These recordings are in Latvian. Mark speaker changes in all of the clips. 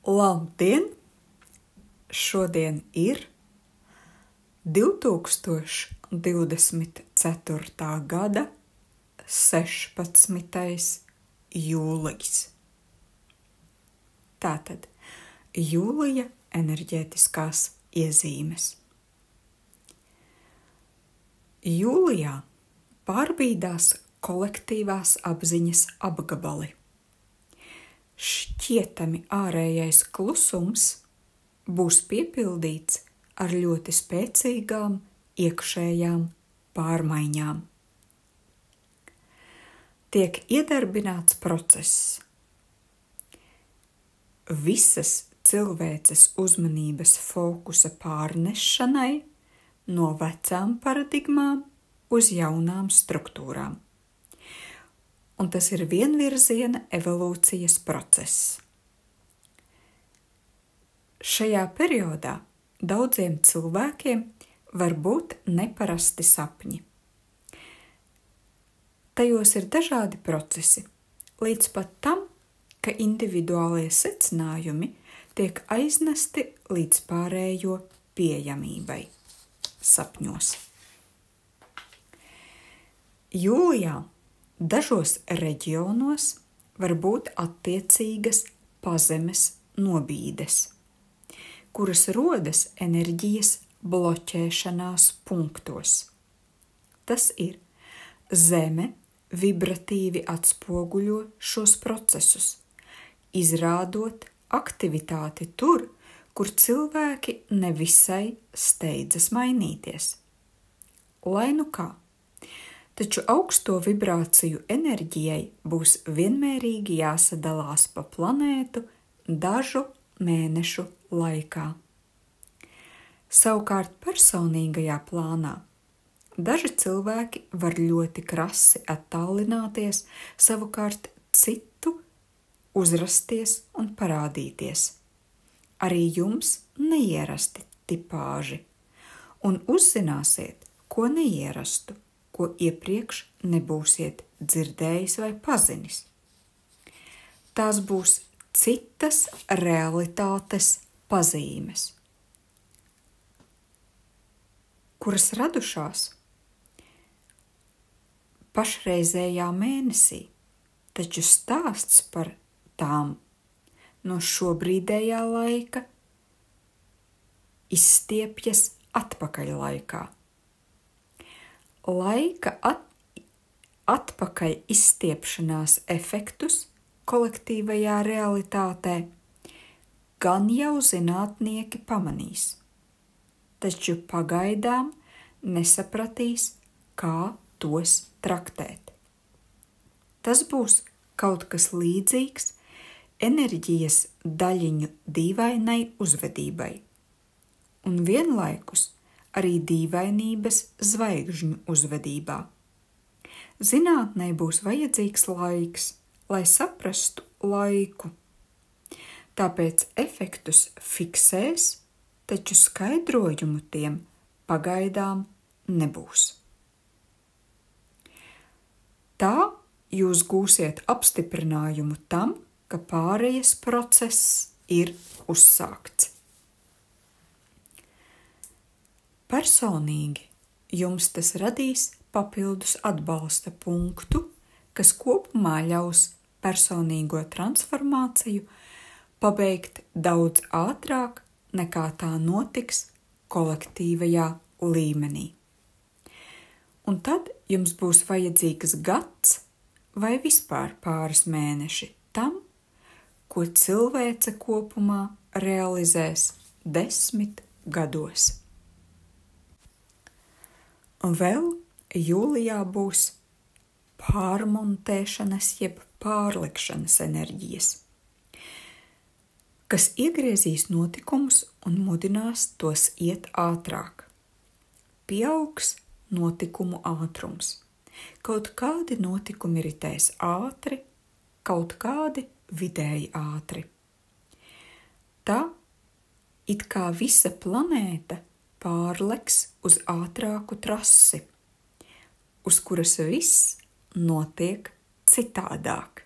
Speaker 1: Labdien! Šodien ir 2024. gada 16. jūlijs. Tātad jūlija enerģētiskās iezīmes. Jūlijā pārbīdās kolektīvās apziņas apgabali. Šķietami ārējais klusums būs piepildīts ar ļoti spēcīgām iekšējām pārmaiņām. Tiek iedarbināts process. Visas cilvēces uzmanības fokusa pārnešanai no vecām paradigmām uz jaunām struktūrām. Un tas ir vienvirziena evolūcijas process. Šajā periodā daudziem cilvēkiem var būt neparasti sapņi. Tajos ir dažādi procesi, līdz pat tam, ka individuālie secinājumi tiek aiznesti līdz pārējo pieejamībai sapņos. Jūlijā dažos reģionos var būt attiecīgas pazemes nobīdes, kuras rodas enerģijas bloķēšanās punktos. Tas ir, Zeme vibratīvi atspoguļo šos procesus, izrādot aktivitāti tur, kur cilvēki nevisai steidzas mainīties. Lai nu kā, taču augsto vibrāciju enerģijai būs vienmērīgi jāsadalās pa planētu dažu mēnešu laikā. Savukārt personīgajā plānā daži cilvēki var ļoti krasi attālināties, savukārt citu uzrasties un parādīties. Arī jums neierasti tipāži, un uzzināsiet, ko neierastu, ko iepriekš nebūsiet dzirdējis vai pazinis. Tās būs citas realitātes pazīmes, kuras radušās pašreizējā mēnesī, taču stāsts par tām no šobrīdējā laika izstiepjas atpakaļ laikā. Laika atpakaļ izstiepšanās efektus kolektīvajā realitātē gan jau zinātnieki pamanīs, taču pagaidām nesapratīs, kā tos traktēt. Tas būs kaut kas līdzīgs enerģijas daļiņu dīvainai uzvedībai un vienlaikus arī dīvainības zvaigžņu uzvedībā. Zinātnei būs vajadzīgs laiks, lai saprastu laiku. Tāpēc efektus fiksēs, taču skaidrojumu tiem pagaidām nebūs. Tā jūs gūsiet apstiprinājumu tam, ka pārejas process ir uzsākts. Personīgi jums tas radīs papildus atbalsta punktu, kas kopumā ļaus personīgo transformāciju pabeigt daudz ātrāk, nekā tā notiks kolektīvajā līmenī. Un tad jums būs vajadzīgs gads vai vispār pāris mēneši tam, ko cilvēce kopumā realizēs 10 gados. Un vēl jūlijā būs pārmontēšanas jeb pārlikšanas enerģijas, kas iegriezīs notikumus un mudinās tos iet ātrāk. Pieaugs notikumu ātrums. Kaut kādi notikumi ritēs ātri, kaut kādi vidēji ātri. Tā, it kā visa planēta pārleks uz ātrāku trasi, uz kuras viss notiek citādāk.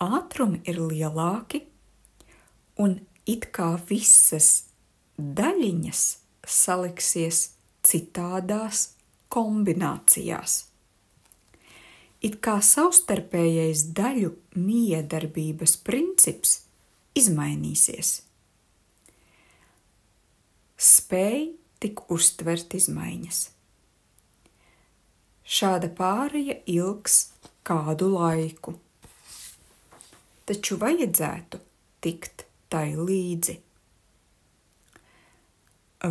Speaker 1: Ātrumi ir lielāki, un it kā visas daļiņas saliksies citādās kombinācijās. It kā savstarpējais daļu miedarbības princips izmainīsies. Spēj tik uztvert izmaiņas. Šāda pāreja ilgs kādu laiku, taču vajadzētu tikt tai līdzi.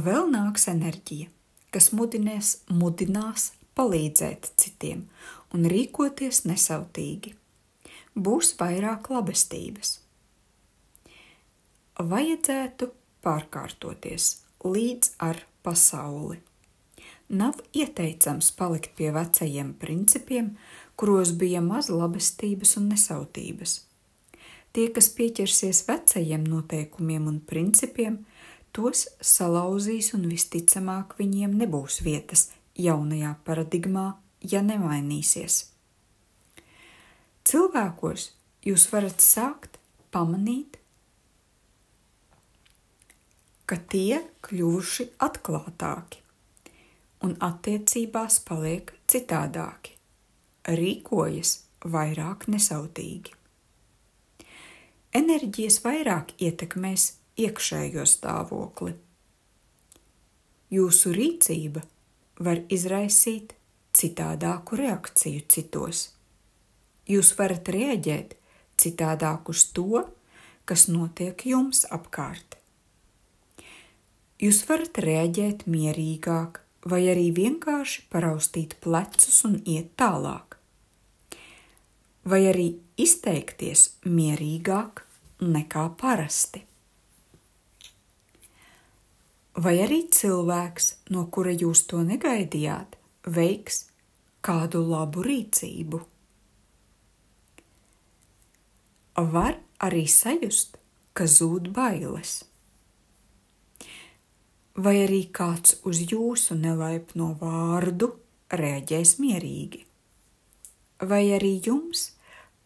Speaker 1: Vēl nāks enerģija, kas mudinās palīdzēt citiem un rīkoties nesautīgi. Būs vairāk labestības. Vajadzētu pārkārtoties līdz ar pasauli. Nav ieteicams palikt pie vecajiem principiem, kuros bija maz labestības un nesautības. Tie, kas pieķersies vecajiem noteikumiem un principiem, tos salauzīs un visticamāk viņiem nebūs vietas jaunajā paradigmā, ja nemainīsies. Cilvēkos jūs varat sākt pamanīt, ka tie kļuvuši atklātāki un attiecībās paliek citādāki, rīkojas vairāk nesautīgi. Enerģijas vairāk ietekmēs iekšējo stāvokli. Jūsu rīcība var izraisīt citādāku reakciju citos. Jūs varat reaģēt citādāk uz to, kas notiek jums apkārt. Jūs varat reaģēt mierīgāk vai arī vienkārši paraustīt plecus un iet tālāk. Vai arī izteikties mierīgāk nekā parasti. Vai arī cilvēks, no kura jūs to negaidījāt, veiks kādu labu rīcību. Var arī sajust, ka zūd bailes. Vai arī kāds uz jūsu nelaipno vārdu reaģēs mierīgi. Vai arī jums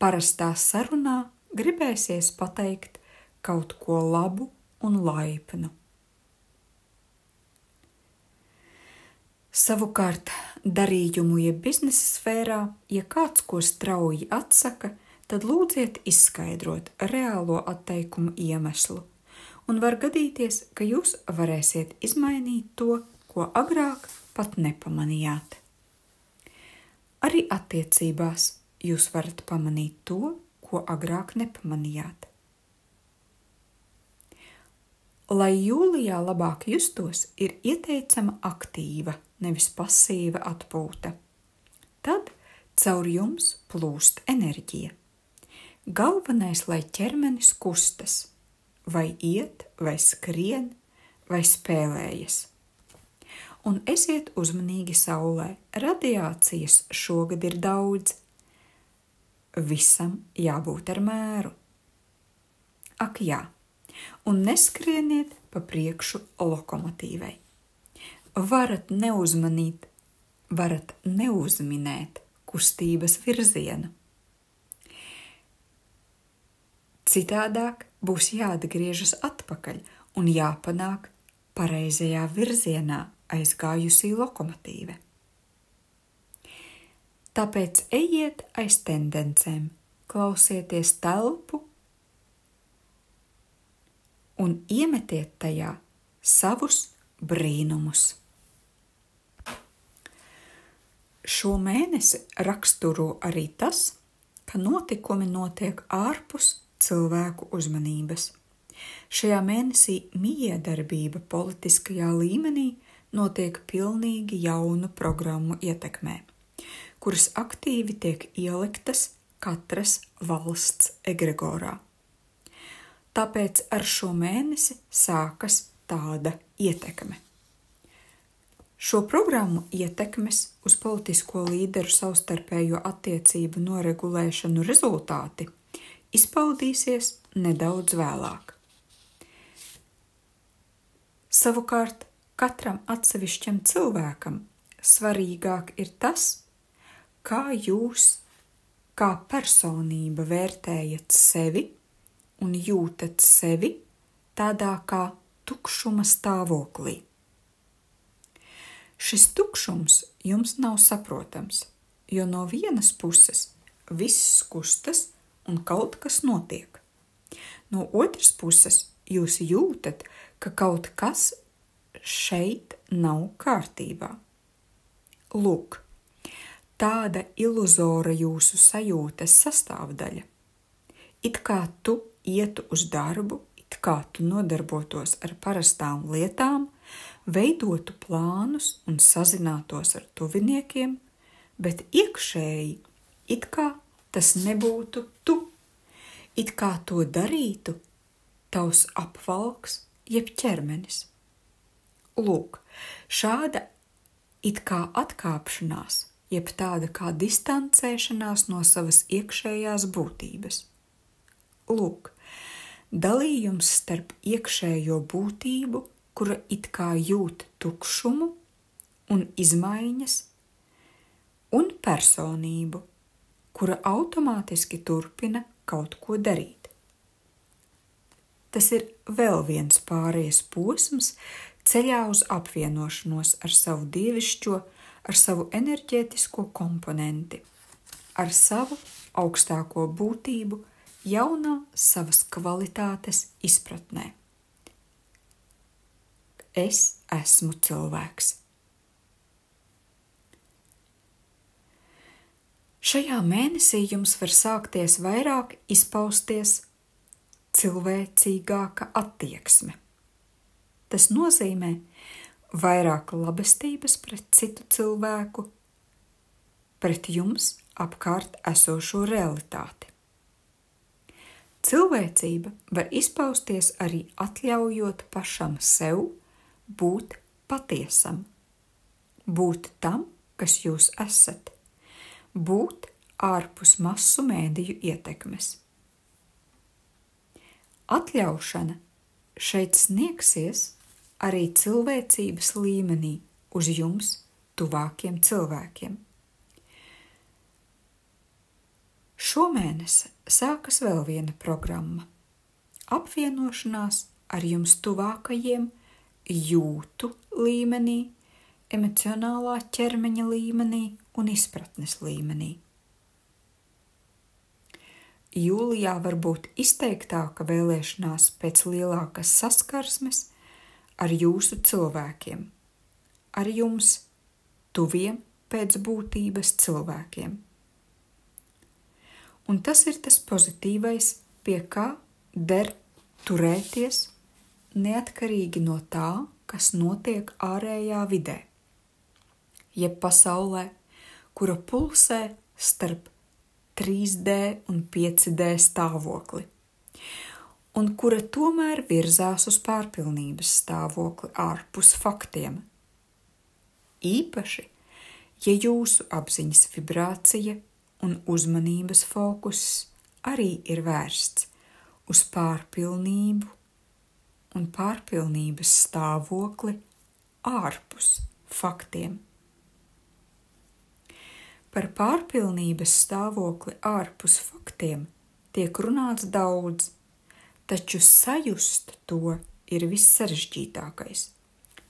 Speaker 1: parastā sarunā gribēsies pateikt kaut ko labu un laipnu. Savukārt, darījumu jeb biznesa sfērā, ja kāds ko strauji atsaka, tad lūdziet izskaidrot reālo atteikumu iemeslu, un var gadīties, ka jūs varēsiet izmainīt to, ko agrāk pat nepamanījāt. Arī attiecībās jūs varat pamanīt to, ko agrāk nepamanījāt. Lai jūlijā labāk justos, ir ieteicama aktīva, nevis pasīva atpūta. Tad caur jums plūst enerģija. Galvenais, lai ķermenis kustas, vai iet, vai skrien, vai spēlējas. Un esiet uzmanīgi saulē, radiācijas šogad ir daudz. Visam jābūt ar mēru. Ak jā, un neskrieniet pa priekšu lokomotīvei. Varat neuzmanīt, varat neuzminēt kustības virzienu. Citādāk būs jāatgriežas atpakaļ un jāpanāk pareizajā virzienā aizgājusī lokomotīve. Tāpēc ejiet aiz tendencēm, klausieties telpu un iemetiet tajā savus brīnumus. Šo mēnesi raksturo arī tas, ka notikumi notiek ārpus cilvēku uzmanības. Šajā mēnesī miedarbība politiskajā līmenī notiek pilnīgi jaunu programmu ietekmē, kuras aktīvi tiek ieliktas katras valsts egregorā. Tāpēc ar šo mēnesi sākas tāda ietekme. Šo programmu ietekmes uz politisko līderu savstarpējo attiecību noregulēšanu rezultāti izpaudīsies nedaudz vēlāk. Savukārt, katram atsevišķam cilvēkam svarīgāk ir tas, kā jūs, kā personība vērtējat sevi un jūtat sevi tādā kā tukšuma stāvoklī. Šis tukšums jums nav saprotams, jo no vienas puses viss kustas un kaut kas notiek. No otras puses jūs jūtat, ka kaut kas šeit nav kārtībā. Lūk, tāda iluzora jūsu sajūtas sastāvdaļa. It kā tu ietu uz darbu, it kā tu nodarbotos ar parastām lietām, veidotu plānus un sazinātos ar tuviniekiem, bet iekšēji it kā tas nebūtu tu, it kā to darītu tavs apvalks jeb ķermenis. Lūk, šāda it kā atkāpšanās, jeb tāda kā distancēšanās no savas iekšējās būtības. Lūk, dalījums starp iekšējo būtību, kura it kā jūt tukšumu un izmaiņas, un personību, kura automātiski turpina kaut ko darīt. Tas ir vēl viens pārejas posms ceļā uz apvienošanos ar savu dievišķo, ar savu enerģētisko komponenti, ar savu augstāko būtību, jaunā savas kvalitātes izpratnē. Es esmu cilvēks. Šajā mēnesī jums var sākties vairāk izpausties cilvēcīgāka attieksme. Tas nozīmē vairāk labestības pret citu cilvēku, pret jums apkārt esošo realitāti. Cilvēcība var izpausties arī atļaujot pašam sev būt patiesam, būt tam, kas jūs esat, būt ārpus masu mēdīju ietekmes. Atļaušana šeit sniegsies arī cilvēcības līmenī uz jums tuvākiem cilvēkiem. Šomēnes sākas vēl viena programma – apvienošanās ar jums tuvākajiem jūtu līmenī, emocionālā ķermeņa līmenī un izpratnes līmenī. Jūlijā var būt izteiktāka vēlēšanās pēc lielākas saskarsmes ar jūsu cilvēkiem, ar jums tuviem pēc būtības cilvēkiem. Un tas ir tas pozitīvais, pie kā der turēties neatkarīgi no tā, kas notiek ārējā vidē, jeb pasaulē, kura pulsē starp 3D un 5D stāvokli, un kura tomēr virzās uz pārpilnības stāvokli ārpus faktiem. Īpaši, ja jūsu apziņas vibrācija un uzmanības fokus arī ir vērsts uz pārpilnību un pārpilnības stāvokli ārpus faktiem. Par pārpilnības stāvokli ārpus faktiem tiek runāts daudz, taču sajust to ir vissarežģītākais,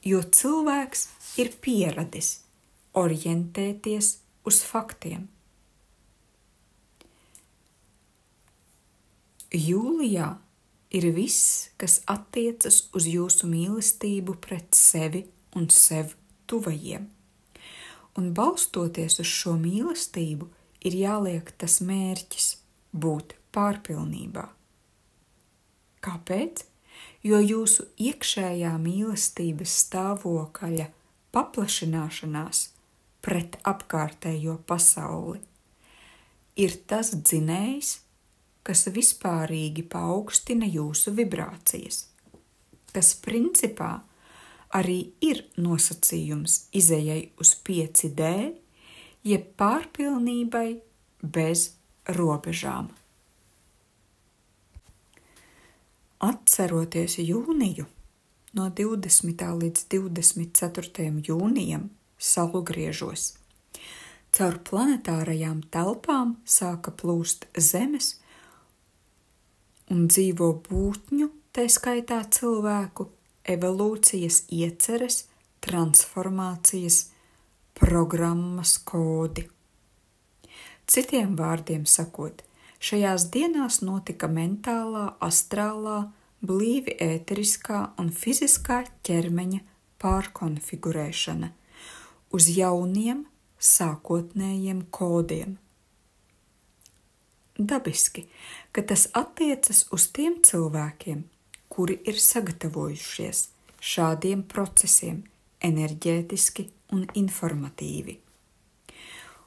Speaker 1: jo cilvēks ir pieradis orientēties uz faktiem. Jūlijā ir viss, kas attiecas uz jūsu mīlestību pret sevi un sev tuvajiem. Un balstoties uz šo mīlestību, ir jāliek tas mērķis būt pārpilnībā. Kāpēc? Jo jūsu iekšējā mīlestības stāvokļa paplašināšanās pret apkārtējo pasauli ir tas dzinējs, kas vispārīgi paaugstina jūsu vibrācijas, kas principā arī ir nosacījums izejai uz 5D, jeb pārpilnībai bez robežām. Atceroties jūniju, no 20. līdz 24. jūnijam saulgriežos, caur planetārajām telpām sāka plūst Zemes un dzīvo būtņu tai skaitā cilvēku evolūcijas ieceres, transformācijas, programmas kodi. Citiem vārdiem sakot, šajās dienās notika mentālā, astrālā, blīvi ēteriskā un fiziskā ķermeņa pārkonfigurēšana uz jauniem, sākotnējiem kodiem. Dabiski, ka tas attiecas uz tiem cilvēkiem, kuri ir sagatavojušies šādiem procesiem enerģētiski un informatīvi.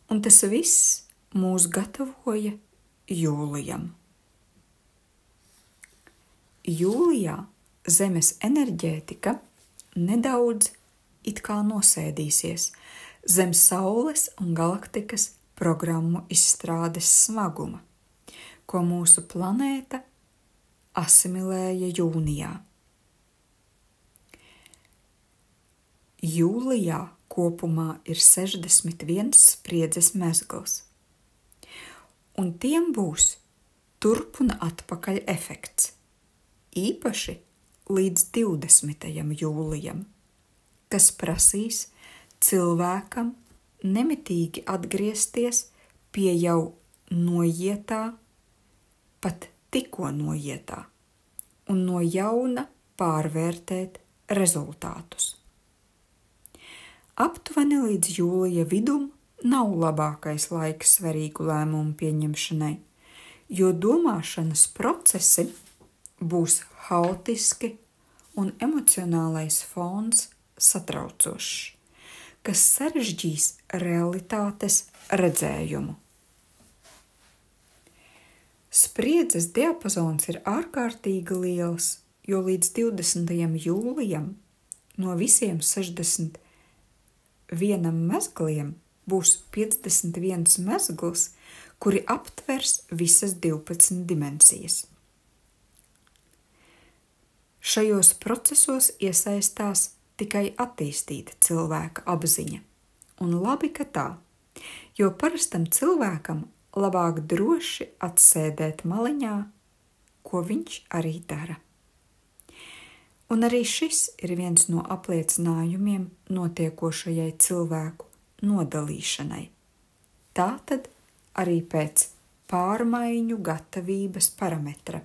Speaker 1: Un tas viss mūs gatavoja jūlijam. Jūlijā Zemes enerģētika nedaudz it kā nosēdīsies zem Saules un galaktikas programmu izstrādes smaguma, ko mūsu planēta asimilēja jūnijā. Jūlijā kopumā ir 61 spriedzes mezgls, un tiem būs turp un atpakaļ efekts, īpaši līdz 20. jūlijam, kas prasīs cilvēkam nemitīgi atgriezties pie jau noietā, pat tikko noietā, un no jauna pārvērtēt rezultātus. Aptuveni līdz jūlija vidum nav labākais laiks svarīgu lēmumu pieņemšanai, jo domāšanas procesi būs haotiski un emocionālais fons satraucošs, kas sarežģīs realitātes redzējumu. Spriedzes diapazons ir ārkārtīgi liels, jo līdz 20. jūlijam no visiem 61 mezgliem būs 51 mezgls, kuri aptvers visas 12 dimensijas. Šajos procesos iesaistās tikai attīstīta cilvēka apziņa, un labi, ka tā, jo parastam cilvēkam labāk droši atsēdēt maliņā, ko viņš arī dara. Un arī šis ir viens no apliecinājumiem notiekošajai cilvēku nodalīšanai. Tātad arī pēc pārmaiņu gatavības parametra,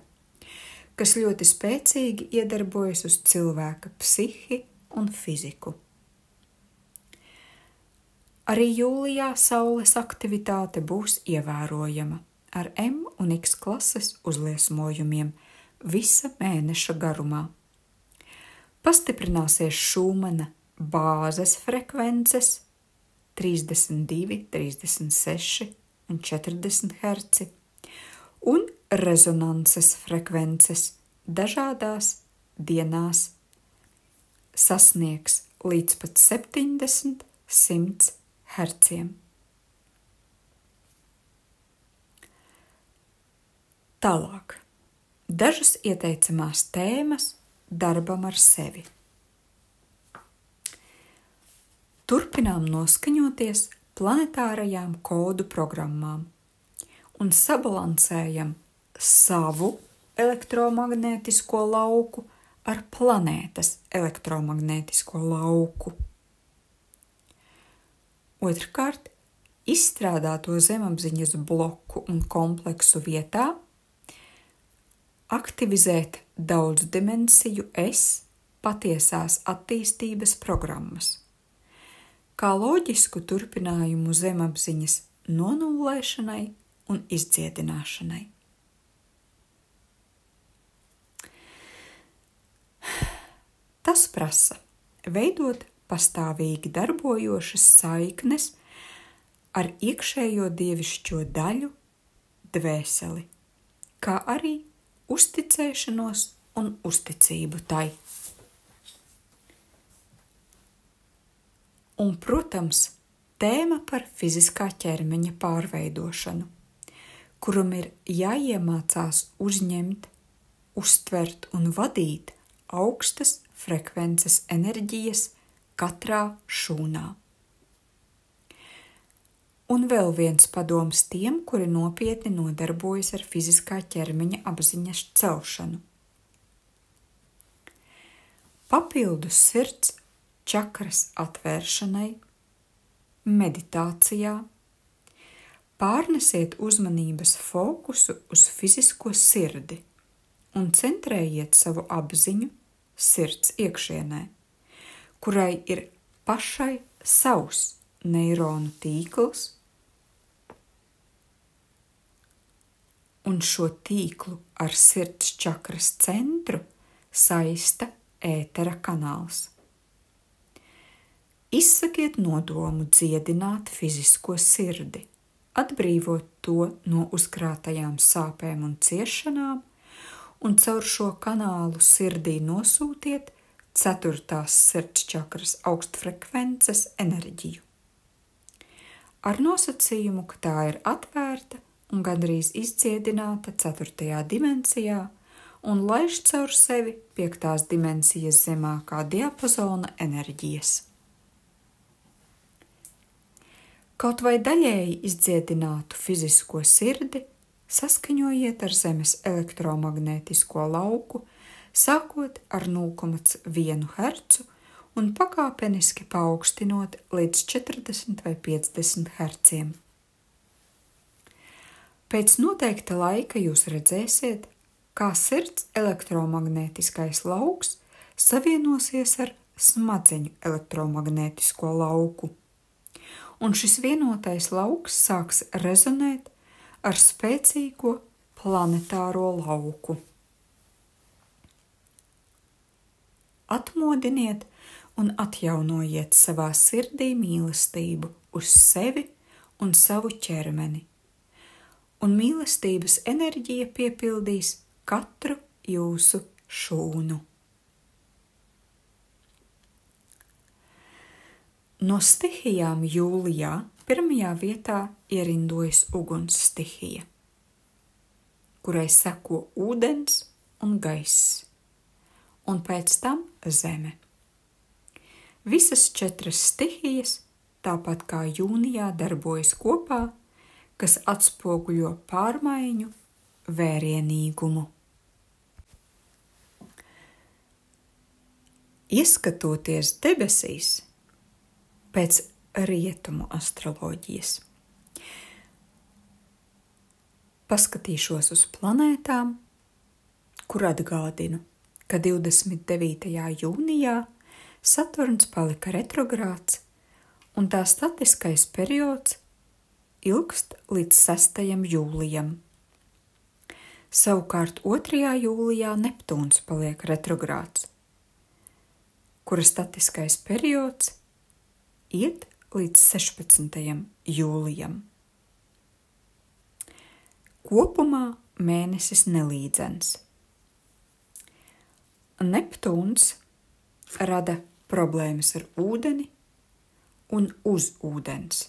Speaker 1: kas ļoti spēcīgi iedarbojas uz cilvēka psihi un fiziku. Arī jūlijā Saules aktivitāte būs ievērojama ar M un X klases uzliesmojumiem visa mēneša garumā. Pastiprināsies Šūmana bāzes frekvences 32, 36 un 40 Hz un rezonanses frekvences dažādās dienās sasniegs līdz pat 70, 100 herciem. Tālāk. Dažas ieteicamās tēmas darbam ar sevi. Turpinām noskaņoties planetārajām kodu programmām un sabalansējam savu elektromagnētisko lauku ar planētas elektromagnētisko lauku. Otrkārt, izstrādāto zemapziņas bloku un kompleksu vietā aktivizēt daudzdimensiju es patiesās attīstības programmas, kā loģisku turpinājumu zemapziņas nonullēšanai un izdziedināšanai. Tas prasa veidot pastāvīgi darbojošas saiknes ar iekšējo dievišķo daļu, dvēseli, kā arī uzticēšanos un uzticību tai. Un, protams, tēma par fiziskā ķermeņa pārveidošanu, kuram ir jāiemācās uzņemt, uztvert un vadīt augstas frekvences enerģijas katrā šūnā. Un vēl viens padoms tiem, kuri nopietni nodarbojas ar fiziskā ķermeņa apziņas celšanu. papildus sirds čakras atvēršanai, meditācijā, pārnesiet uzmanības fokusu uz fizisko sirdi un centrējiet savu apziņu sirds iekšienē, kurai ir pašai savs neironu tīkls, un šo tīklu ar sirds čakras centru saista ētera kanāls. Izsakiet nodomu dziedināt fizisko sirdi, atbrīvot to no uzkrātajām sāpēm un ciešanām, un caur šo kanālu sirdī nosūtiet 4. sirds čakras augstfrekvences enerģiju. Ar nosacījumu, ka tā ir atvērta un gandrīz izdziedināta 4. dimensijā un laiž caur sevi 5. dimensijas zemākā diapazona enerģijas. Kaut vai daļēji izdziedinātu fizisko sirdi saskaņojiet ar Zemes elektromagnētisko lauku, sākot ar 0,1 Hz un pakāpeniski paaugstinot līdz 40 vai 50 Hz. Pēc noteikta laika jūs redzēsiet, kā sirds elektromagnētiskais lauks savienosies ar smadzeņu elektromagnētisko lauku, un šis vienotais lauks sāks rezonēt ar spēcīgo planetāro lauku. Atmodiniet un atjaunojiet savā sirdī mīlestību uz sevi un savu ķermeni, un mīlestības enerģija piepildīs katru jūsu šūnu. No stihijām jūlijā pirmajā vietā ierindojas uguns stihija, kurai seko ūdens un gaiss, un pēc tam zeme. Visas 4 stihijas, tāpat kā jūnijā, darbojas kopā, kas atspoguļo pārmaiņu vērienīgumu. Ieskatoties debesīs, pēc rietumu astroloģijas, paskatīšos uz planētām, kur atgādinu, ka 29. jūnijā Saturns palika retrogrāds, un tā statiskais periods ilgst līdz 6. jūlijam. Savukārt 2. jūlijā Neptūns paliek retrogrāds, kura statiskais periods iet līdz 16. jūlijam. Kopumā mēnesis nelīdzens. Neptūns rada problēmas ar ūdeni un uz ūdens,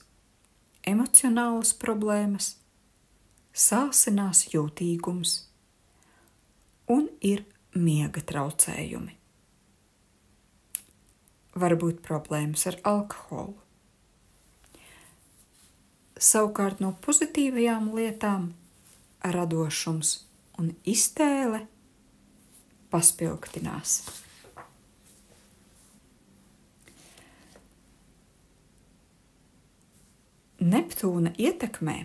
Speaker 1: emocionālas problēmas, sāsinās jūtīgums un ir miega traucējumi. Varbūt problēmas ar alkoholu. Savukārt no pozitīvajām lietām radošums un iztēle paspilgtinās. Neptūna ietekmē,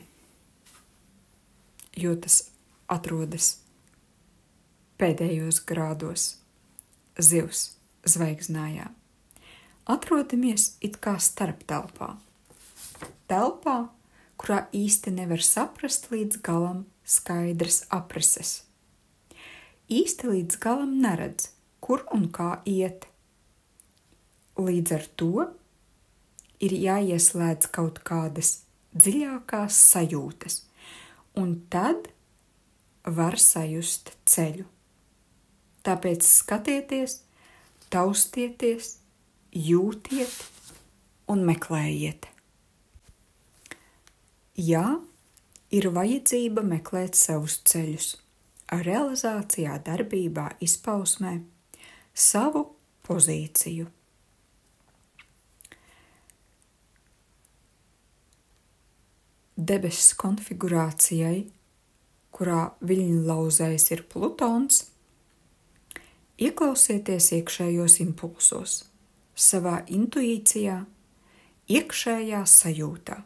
Speaker 1: jo tas atrodas pēdējos grādos Zivs zvaigznājā, atrodamies it kā starptelpā. Telpā, kurā īsti nevar saprast līdz galam skaidras aprises. Īsti līdz galam neredz, kur un kā iet. Līdz ar to ir jāieslēdz kaut kādas dziļākās sajūtas, un tad var sajust ceļu. Tāpēc skatieties, taustieties, jūtiet un meklējiet. Jā, ir vajadzība meklēt savus ceļus, realizācijā, darbībā, izpausmē, savu pozīciju. Debesis konfigurācijai, kurā viļņlauzējs ir Plutons, Ieklausieties iekšējos impulsos, savā intuīcijā, iekšējā sajūtā.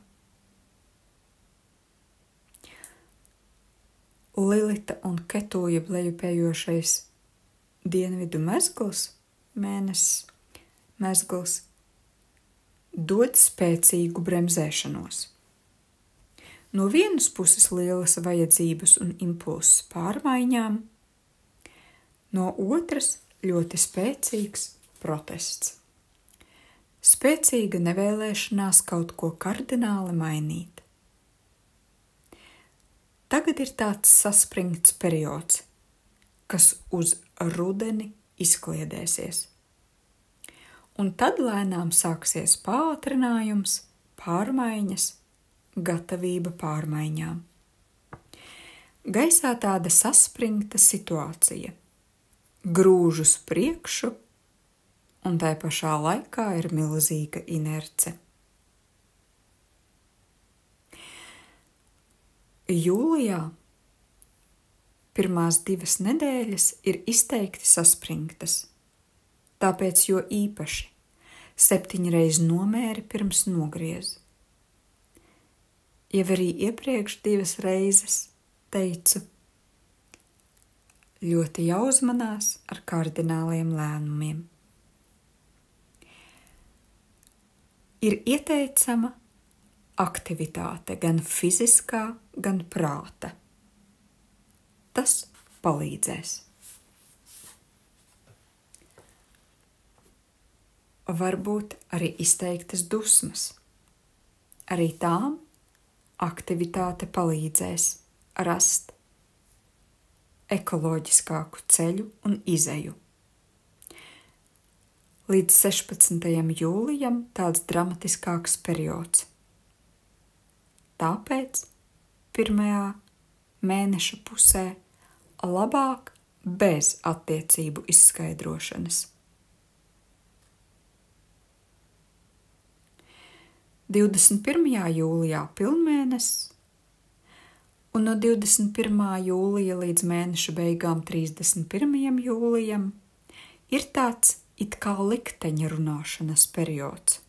Speaker 1: Lilita un Ketu jeb lejupējošais dienvidu mezgls, mēnesis mezgls, dod spēcīgu bremzēšanos. No vienas puses lielas vajadzības un impulss pārmaiņām, no otras ļoti spēcīgs protests. Spēcīga nevēlēšanās kaut ko kardināli mainīt. Tagad ir tāds saspringts periods, kas uz rudeni izkliedēsies. Un tad lēnām sāksies pātrinājums, pārmaiņas, gatavība pārmaiņām. Gaisā tāda saspringta situācija, grūž uz priekšu, un tai pašā laikā ir milzīga inerce. Jūlijā pirmās 2 nedēļas ir izteikti saspringtas, tāpēc jo īpaši 7 reiz nomēri pirms nogriez. Jau arī iepriekš 2 reizes teicu, ļoti jāuzmanās ar kardināliem lēmumiem. Ir ieteicama aktivitāte gan fiziskā, gan prāta. Tas palīdzēs. Varbūt arī izteiktas dusmas. Arī tām aktivitāte palīdzēs rast ekoloģiskāku ceļu un izeju. Līdz 16. jūlijam tāds dramatiskāks periods. Tāpēc pirmajā mēneša pusē labāk bez attiecību izskaidrošanas. 21. jūlijā pilnmēnesis un no 21. jūlija līdz mēneša beigām 31. jūlijam ir tāds it kā likteņa runāšanas periods.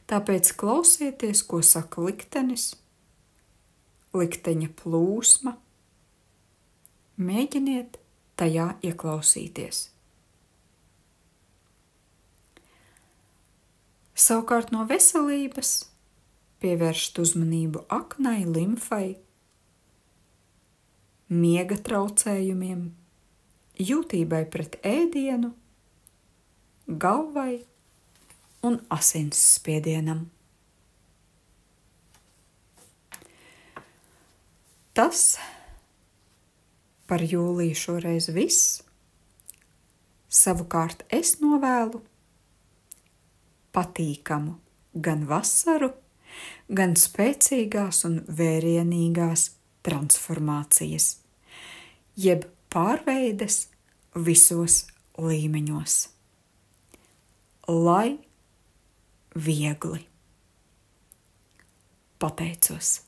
Speaker 1: Tāpēc klausieties, ko saka liktenis, likteņa plūsma, mēģiniet tajā ieklausīties. Savukārt no veselības pievēršat uzmanību aknai, limfai, miega traucējumiem, jūtībai pret ēdienu, galvai un asinsspiedienam. Tas par jūliju šoreiz viss. Savukārt es novēlu patīkamu gan vasaru, gan spēcīgās un vērienīgās transformācijas, jeb pārveides visos līmeņos. Lai viegli. Pateicos.